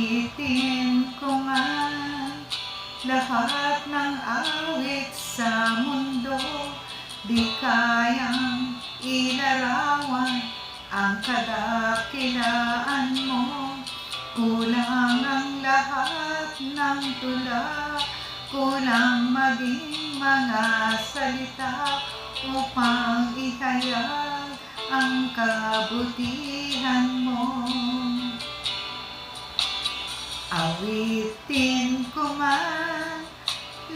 Awitin ko nga lahat ng awit sa mundo, di kayang ilarawan ang kadakilaan mo. Kulang ang lahat ng tula, kulang maging mga salita upang ihayag ang kabutihan mo. Awitin ko man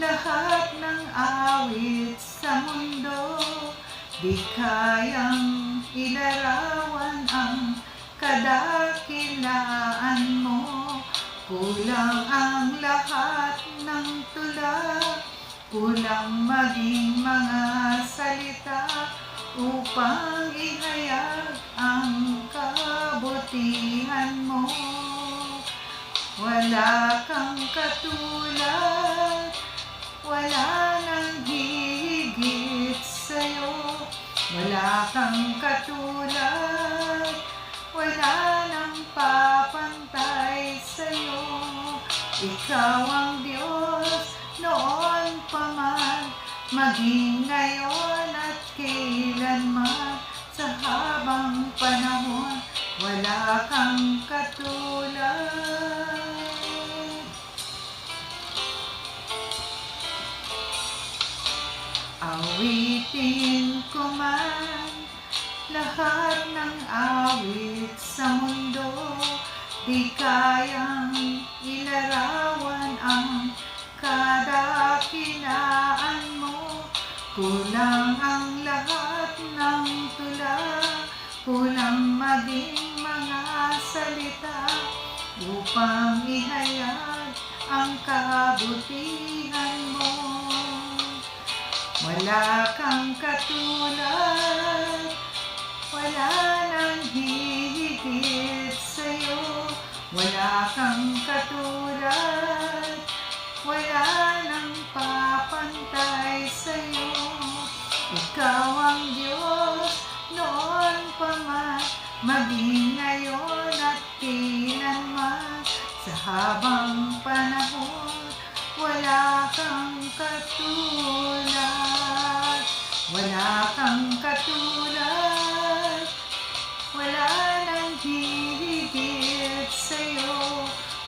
lahat ng awit sa mundo, di kayang ilarawan ang kadakilaan mo. Kulang ang lahat ng tula, kulang maging mga salita upang ihayag ang kabutihan mo. Wala kang katulad, wala nang hihigit sa'yo. Wala kang katulad, wala nang papantay sa'yo. Ikaw ang Diyos noon pa man, maging ngayon at kailanman. Sa habang panahon, wala kang katulad. Awitin ko man lahat ng awit sa mundo, di kayang ilarawan ang kadakilaan mo. Kulang ang lahat ng tula, kulang maging mga salita upang ihayag ang kabutihan mo. Wala kang katulad, wala nang hihigit sa'yo. Wala kang katulad, wala nang papantay sa'yo. Ikaw ang Diyos noon pa man, maging ngayon at kailanman. Sa habang panahon, wala kang katulad. Wala kang katulad.